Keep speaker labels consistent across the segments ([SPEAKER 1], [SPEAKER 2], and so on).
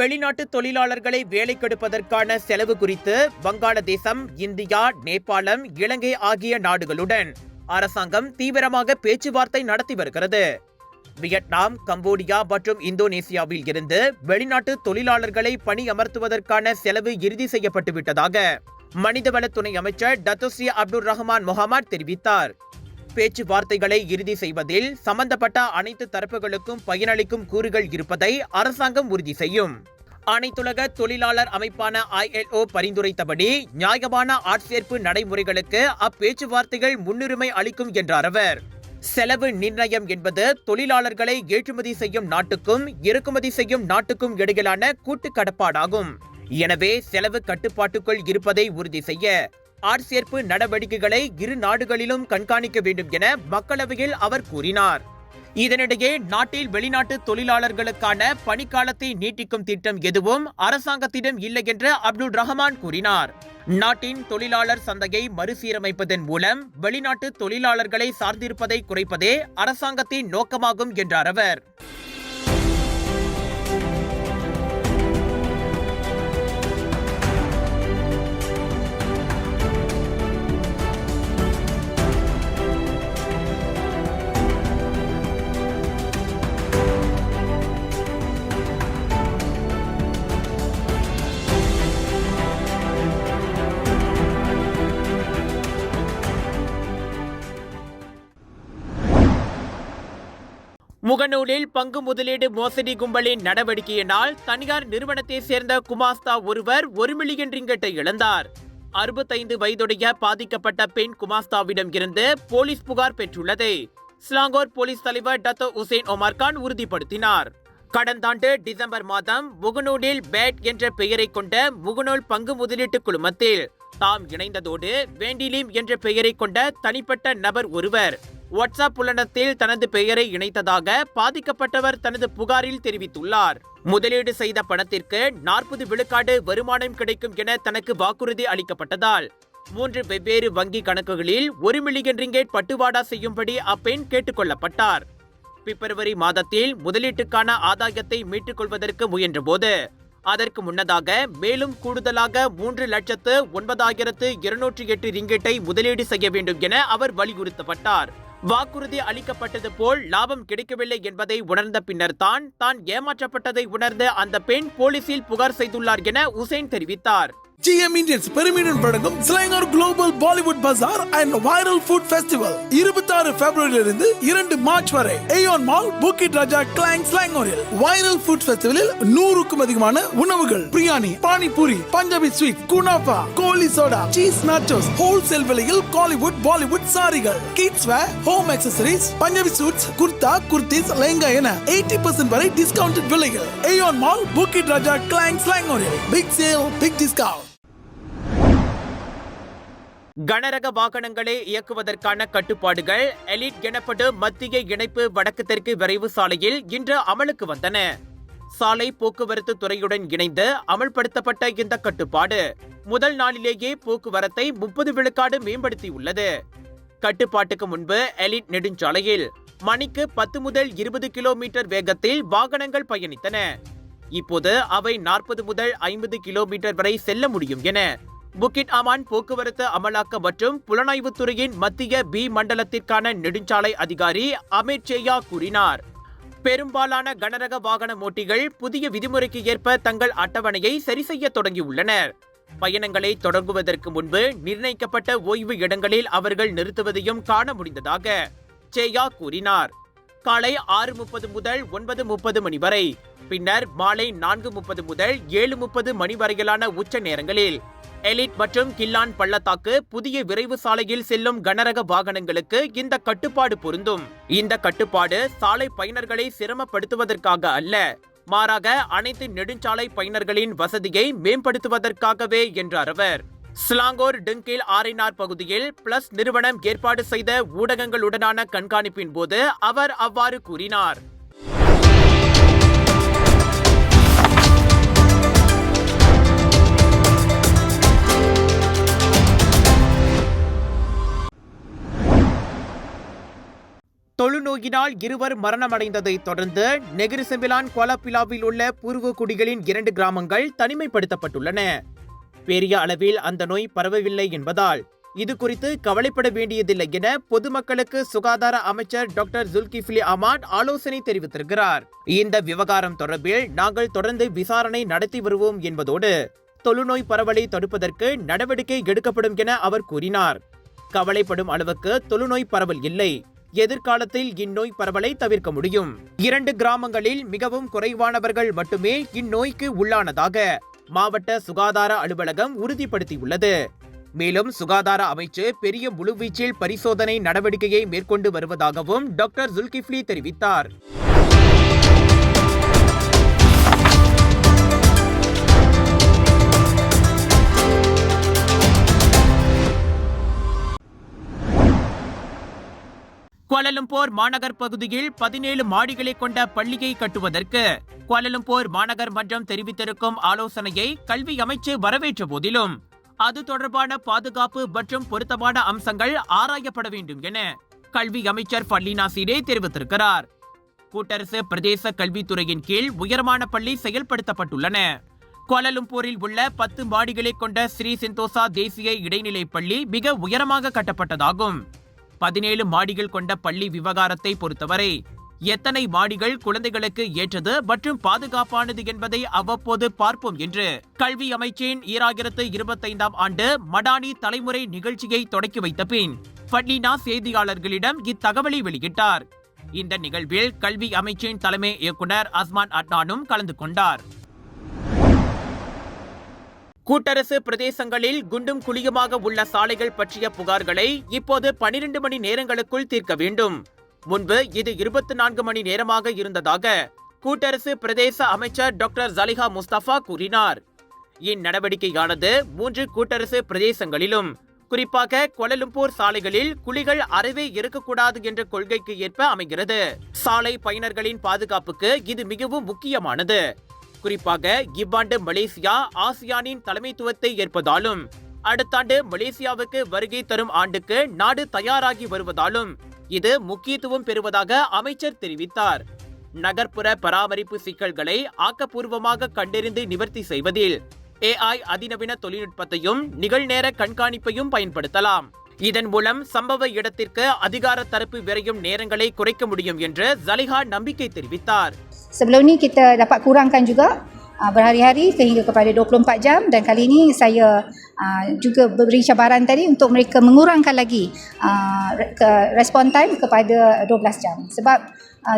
[SPEAKER 1] வெளிநாட்டு தொழிலாளர்களை வேலைக்கெடுப்பதற்கான செலவு குறித்து வங்காளதேசம், இந்தியா, நேபாளம், இலங்கை ஆகிய நாடுகளுடன் அரசாங்கம் தீவிரமாக பேச்சுவார்த்தை நடத்தி வருகிறது. வியட்நாம், கம்போடியா மற்றும் இந்தோனேசியாவில் இருந்து வெளிநாட்டு தொழிலாளர்களை பணியமர்த்துவதற்கான செலவு இறுதி செய்யப்பட்டுவிட்டதாக மனிதவள துணை அமைச்சர் டத்தோஸ்ரீ அப்துல் ரஹ்மான் முஹம்மட் தெரிவித்தார். பேச்சுவார்த்தைகளை இறுதி செய்வதில் சம்பந்தப்பட்ட அனைத்து தரப்புகளுக்கும் பயனளிக்கும் கூறுகள் இருப்பதை அரசாங்கம் உறுதி செய்யும். அனைத்துலக தொழிலாளர் அமைப்பான ILO பரிந்துரைத்தபடி நியாயமான ஆட்சேர்ப்பு நடைமுறைகளுக்கு அப்பேச்சுவார்த்தைகள் முன்னுரிமை அளிக்கும் என்றார் அவர். செலவு நிர்ணயம் என்பது தொழிலாளர்களை ஏற்றுமதி செய்யும் நாட்டுக்கும் இறக்குமதி செய்யும் நாட்டுக்கும் இடையிலான கூட்டு கடப்பாடாகும். எனவே செலவு கட்டுப்பாட்டுக்குள் இருப்பதை உறுதி செய்ய ஆட்சேர்ப்பு நடவடிக்கைகளை இரு நாடுகளிலும் கண்காணிக்க வேண்டும் என மக்களவையில் அவர் கூறினார். இதனிடையே நாட்டில் வெளிநாட்டு தொழிலாளர்களுக்கான பணிக்காலத்தை நீட்டிக்கும் திட்டம் எதுவும் அரசாங்கத்திடம் இல்லை என்று அப்துல் ரஹ்மான் கூறினார். நாட்டின் தொழிலாளர் சந்தையை மறுசீரமைப்பதன் மூலம் வெளிநாட்டு தொழிலாளர்களை சார்ந்திருப்பதை குறைப்பதே அரசாங்கத்தின் நோக்கமாகும் என்றார் அவர். முகநூலில் பங்கு முதலீடு மோசடி கும்பலின் நடவடிக்கையினால் தனியார் நிறுவனத்தை சேர்ந்த குமாஸ்தா ஒருவர் 1 மில்லியன் ரிங்கெட்டை இழந்தார். 65 வயதுடைய பாதிக்கப்பட்ட பெண் குமாஸ்தாவிடம் இருந்து போலீஸ் புகார் பெற்றுள்ளதை ஸ்லாங்கோர் போலீஸ் தலைவர் டத்தோ உசேன் ஒமர் கான் உறுதிப்படுத்தினார். கடந்த ஆண்டு டிசம்பர் மாதம் முகநூலில் பேட் என்ற பெயரை கொண்ட முகநூல் பங்கு முதலீட்டு குழுமத்தில் தாம் இணைந்ததோடு வேண்டிலீம் என்ற பெயரை கொண்ட தனிப்பட்ட நபர் ஒருவர் வாட்ஸ்அப் புலனத்தில் தனது பெயரை இணைத்ததாக பாதிக்கப்பட்டவர் தனது புகாரில் தெரிவித்துள்ளார். முதலீடு செய்த பணத்திற்கு 40 விழுக்காடு வருமானம் கிடைக்கும் என தனக்கு வாக்குறுதி அளிக்கப்பட்டதால் 3 வெவ்வேறு வங்கி கணக்குகளில் 1 மில்லியன் ரிங்கெட் பட்டுவாடா செய்யும்படி அப்பெண் கேட்டுக் கொள்ளப்பட்டார். பிப்ரவரி மாதத்தில் முதலீட்டுக்கான ஆதாயத்தை மீட்டுக் கொள்வதற்கு முயன்றபோது அதற்கு முன்னதாக மேலும் கூடுதலாக 3,09,208 ரிங்கெட்டை முதலீடு செய்ய வேண்டும் என அவர் வலியுறுத்தப்பட்டார். வாக்குறுதி அளிக்கப்பட்டது போல் லாபம் கிடைக்கவில்லை என்பதை உணர்ந்த பின்னர் தான் ஏமாற்றப்பட்டதை உணர்ந்து அந்த பெண் போலீசில் புகார் செய்துள்ளார் என உசேன் தெரிவித்தார்.
[SPEAKER 2] GM Indians பெருமையுடன் வழங்கும் Selangor global Bollywood bazaar and viral food festival 26 பிப்ரவரியிலிருந்து 2 மார்ச் வரை AEON mall Bukit Raja Klang ஸ்லாங்கோரில். வைரல் ஃபுட் ஃபெஸ்டிவலில் 100க்கும் அதிகமான உணவுகள், பிரியாணி, பானிபூரி, பஞ்சாபி ஸ்வீட், குனாஃபா, goli soda, cheese nachos, wholesale விலையில் காலிவுட் பாலிவுட் சாரிகள், kids wear, home accessories, Punjabi suits, kurta, kurtis, lehenga என 80% வரை டிஸ்கவுண்டட் விலையில். AEON mall Bukit Raja Klang ஸ்லாங்கோரில். Big sale, big discount.
[SPEAKER 1] கனரக வாகனங்களை இயக்குவதற்கான கட்டுப்பாடுகள் எலிட் எனப்படும் மத்திய இணைப்பு வடக்கு தெற்கு விரைவு சாலையில் இன்று அமலுக்கு வந்தன. சாலை போக்குவரத்து துறையுடன் இணைந்து அமல்படுத்தப்பட்ட இந்த கட்டுப்பாடு முதல் நாளிலேயே போக்குவரத்தை 30 விழுக்காடு மேம்படுத்தியுள்ளது. கட்டுப்பாட்டுக்கு முன்பு எலிட் நெடுஞ்சாலையில் மணிக்கு 10 முதல் 20 கிலோமீட்டர் வேகத்தில் வாகனங்கள் பயணித்தன. இப்போது அவை 40 முதல் 50 கிலோமீட்டர் வரை செல்ல முடியும் என புக்கிட் அமான் போக்குவரத்து அமலாக்க மற்றும் புலனாய்வுத்துறையின் மத்திய பி மண்டலத்திற்கான நெடுஞ்சாலை அதிகாரி அமீர் சேயா கூறினார். பெரும்பாலான கனரக வாகன ஓட்டிகள் புதிய விதிமுறைக்கு ஏற்ப தங்கள் அட்டவணையை சரி செய்ய தொடங்கியுள்ளனர். பயணங்களை தொடங்குவதற்கு முன்பு நிர்ணயிக்கப்பட்ட ஓய்வு இடங்களில் அவர்கள் நிறுத்துவதையும் காண முடிந்ததாக சேயா கூறினார். காலை 6:30 முதல் 9:30 மணி வரை, பின்னர் மாலை 4:30 முதல் 7:30 மணி வரையிலான உச்ச நேரங்களில் எலிட் மற்றும் கில்லான் பள்ளத்தாக்கு புதிய விரைவு சாலையில் செல்லும் கனரக வாகனங்களுக்கு இந்த கட்டுப்பாடு பொருந்தும். இந்த கட்டுப்பாடு சாலை பயனர்களை சிரமப்படுத்துவதற்காக அல்ல, மாறாக அனைத்து நெடுஞ்சாலை பயனர்களின் வசதியை மேம்படுத்துவதற்காகவே என்றார் அவர். ஸ்லாங்கோர் டிங்கில் ஆரைனார் பகுதியில் பிளஸ் நிறுவனம் ஏற்பாடு செய்த ஊடகங்களுடனான கண்காணிப்பின் போது அவர் அவ்வாறு கூறினார். தொழுநோயினால் 2 மரணமடைந்ததை தொடர்ந்து நெகிரி செம்பிலான் கோலாபிலாவில் உள்ள பூர்வ குடிகளின் 2 கிராமங்கள் தனிமைப்படுத்தப்பட்டுள்ளன. பெரிய அளவில் அந்த நோய் பரவவில்லை என்பதால் இது குறித்து கவலைப்பட வேண்டியதில்லை என பொதுமக்களுக்கு சுகாதார அமைச்சர் டாக்டர் ஜுல்கிஃப்லி அஹ்மத் ஆலோசனை தெரிவித்திருக்கிறார். இந்த விவகாரம் தொடர்பில் நாங்கள் தொடர்ந்து விசாரணை நடத்தி வருவோம் என்பதோடு தொழுநோய் பரவலை தடுப்பதற்கு நடவடிக்கை எடுக்கப்படும் என அவர் கூறினார். கவலைப்படும் அளவுக்கு தொழுநோய் பரவல் இல்லை. எதிர்காலத்தில் இந்நோய் பரவலை தவிர்க்க முடியும். 2 கிராமங்களில் மிகவும் குறைவானவர்கள் மட்டுமே இந்நோய்க்கு உள்ளானதாக மாவட்ட சுகாதார அலுவலகம் உறுதிப்படுத்தியுள்ளது. மேலும் சுகாதார அமைச்சு பெரிய முழுவீச்சில் பரிசோதனை நடவடிக்கையை மேற்கொண்டு வருவதாகவும் டாக்டர் ஜுல்கிஃப்லி தெரிவித்தார். கோலாலம்பூர் மாநகர் பகுதியில் 17 மாடிகளை கொண்ட பள்ளியை கட்டுவதற்கு கோலாலம்பூர் மாநகர் மன்றம் தெரிவித்திருக்கும் ஆலோசனையை கல்வி அமைச்சு வரவேற்ற போதிலும் அது தொடர்பான பாதுகாப்பு மற்றும் பொருத்தமான அம்சங்கள் ஆராயப்பட வேண்டும் என கல்வி அமைச்சர் ஃபர்லீனா சீடே தெரிவித்திருக்கிறார். கூட்டரசு பிரதேச கல்வித்துறையின் கீழ் உயரமான பள்ளி செயல்படுத்தப்பட்டுள்ளன. கோலாலம்பூரில் உள்ள 10 மாடிகளை கொண்ட ஸ்ரீ செந்தோசா தேசிய இடைநிலை பள்ளி மிக உயரமாக கட்டப்பட்டதாகும். 17 மாடிகள் கொண்ட பள்ளி விவகாரத்தை பொறுத்தவரை எத்தனை மாடிகள் குழந்தைகளுக்கு ஏற்றது மற்றும் பாதுகாப்பானது என்பதை அவ்வப்போது பார்ப்போம் என்று கல்வி அமைச்சின் 2025ஆம் ஆண்டு மடானி தலைமுறை நிகழ்ச்சியை தொடக்கி வைத்த பின் ஃபர்லீனா செய்தியாளர்களிடம் இத்தகவலை வெளியிட்டார். இந்த நிகழ்வில் கல்வி அமைச்சின் தலைமை இயக்குனர் அஸ்மான் அட்னானும் கலந்து கொண்டார். கூட்டரசு பிரதேசங்களில் குண்டும் குழியுமாக உள்ள சாலைகள் பற்றிய புகார்களை இப்போது 12 மணி நேரங்களுக்குள் தீர்க்க வேண்டும். முன்பு இது 24 மணி நேரமாக இருந்ததாக கூட்டரசு பிரதேச அமைச்சர் டாக்டர் ஜலிஹா முஸ்தபா கூறினார். இந்நடவடிக்கையானது 3 கூட்டரசு பிரதேசங்களிலும் குறிப்பாக கோலாலம்பூர் சாலைகளில் குழிகள் அறவே இருக்கக்கூடாது என்ற கொள்கைக்கு ஏற்ப அமைகிறது. சாலை பயனர்களின் பாதுகாப்புக்கு இது மிகவும் முக்கியமானது. குறிப்பாக இவ்வாண்டு மலேசியா ஆசியானின் தலைமைத்துவத்தை ஏற்பதாலும் அடுத்த ஆண்டு மலேசியாவுக்கு வருகை தரும் ஆண்டுக்கு நாடு தயாராகி வருவதாலும் இது முக்கியத்துவம் பெறுவதாக அமைச்சர் தெரிவித்தார். நகர்ப்புற பராமரிப்பு சிக்கல்களை ஆக்கப்பூர்வமாக கண்டறிந்து நிவர்த்தி செய்வதில் AI அதிநவீன தொழில்நுட்பத்தையும் நிகழ்நேர கண்காணிப்பையும் பயன்படுத்தலாம். இதன் மூலம் சம்பவ இடத்திற்கு அதிகார தரப்பு விரையும் நேரங்களை குறைக்க முடியும் என்று ஜலிஹா நம்பிக்கை தெரிவித்தார்.
[SPEAKER 3] Sebelum ni kita dapat kurangkan juga berhari-hari sehingga kepada 24 jam dan kali ini saya juga beri cabaran tadi untuk mereka mengurangkan lagi respon time kepada 12 jam. Sebab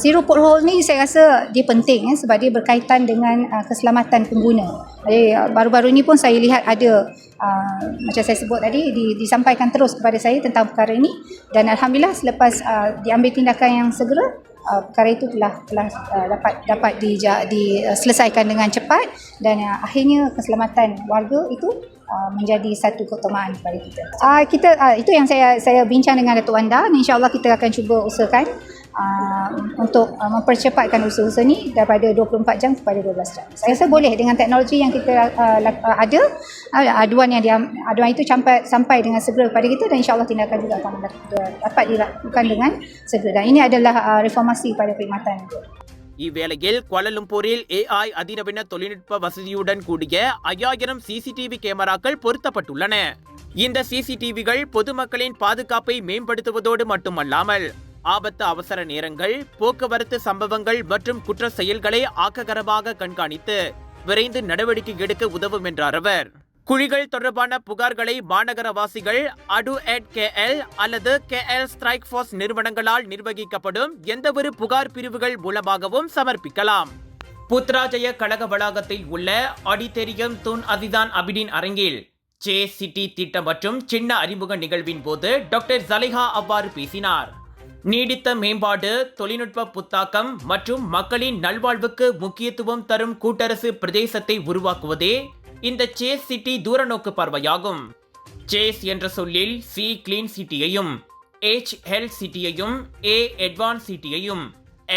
[SPEAKER 3] zero pothole ni saya rasa dia penting sebab dia berkaitan dengan keselamatan pengguna. Jadi baru-baru ini pun saya lihat ada macam saya sebut tadi disampaikan terus kepada saya tentang perkara ini dan alhamdulillah selepas diambil tindakan yang segera perkara itu telah dapat diselesaikan dengan cepat dan akhirnya keselamatan warga itu menjadi satu keutamaan kepada kita. Itu yang saya bincang dengan Datuk Wanda. InsyaAllah kita akan cuba usahakan untuk mempercepatkan usaha ni daripada 24 jam kepada 12 jam. Saya rasa boleh dengan teknologi yang kita ada, aduan itu sampai dengan segera kepada kita dan insyaAllah tindakan juga akan dapat dilakukan dengan segera. Dan ini adalah reformasi pada perkhidmatan.
[SPEAKER 1] இவ்வேளையில் கோலாலம்பூரில் AI அதிநவீன தொழில்நுட்ப வசதியுடன் கூடிய 5000 CCTV கேமராக்கள் பொருத்தப்பட்டுள்ளன. இந்த CCTVகள் பொதுமக்களின் பாதுகாப்பை மேம்படுத்துவதோடு மட்டுமல்லாமல் ஆபத்து அவசர நேரங்கள், போக்குவரத்து சம்பவங்கள் மற்றும் குற்ற செயல்களை ஆக்ககரமாக கண்காணித்து விரைந்து நடவடிக்கை எடுக்க உதவும் என்றார் அவர். குழிகள் தொடர்பான புகார்களை மாநகரவாசிகள் adu@KL அல்லது KL ஸ்ட்ரைக் ஃபோர்ஸ் நிறுவனங்களால் நிர்வகிக்கப்படும் எந்தவொரு புகார் பிரிவுகள் மூலமாகவும் சமர்ப்பிக்கலாம். புத்ராஜய கழக வளாகத்தில் உள்ள ஆடிட்டோரியம் தூன் அசிதான் அபிடின் அரங்கில் சே சிட்டி திட்டம் மற்றும் சின்ன அறிமுக நிகழ்வின் போது டாக்டர் ஜலிஹா அவ்வாறு பேசினார். நீடித்த மேம்பாடு, தொழில்நுட்ப புத்தாக்கம் மற்றும் மக்களின் நல்வாழ்வுக்கு முக்கியத்துவம் தரும் கூட்டரசு பிரதேசத்தை உருவாக்குவதே இந்த சேஸ் சிட்டி தூரநோக்கு பார்வையாகும். சேஸ் என்ற சொல்லில் C கிளீன் சிட்டியையும், H ஹெல்த் சிட்டியையும், A அட்வான்ஸ் சிட்டியையும்,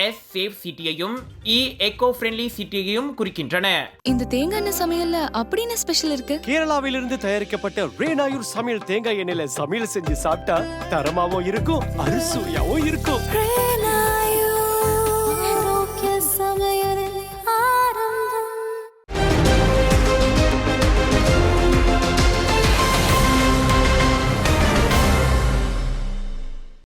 [SPEAKER 1] S சேஃப் சிட்டியையும், E எக்கோ ஃப்ரெண்ட்லி சிட்டியையும் குறிக்கின்றன.
[SPEAKER 4] இந்த தேங்காய் எண்ணெய் சமையல்ல அப்படி என்ன ஸ்பெஷல் இருக்கு?
[SPEAKER 5] கேரளாவிலிருந்து தயாரிக்கப்பட்ட ரேனாயூர் சமையல் தேங்காய் எண்ணெயில சமையல் செஞ்சு சாப்பிட்டா தரமாவும் இருக்கும், அறுசுவையாவும் இருக்கும்.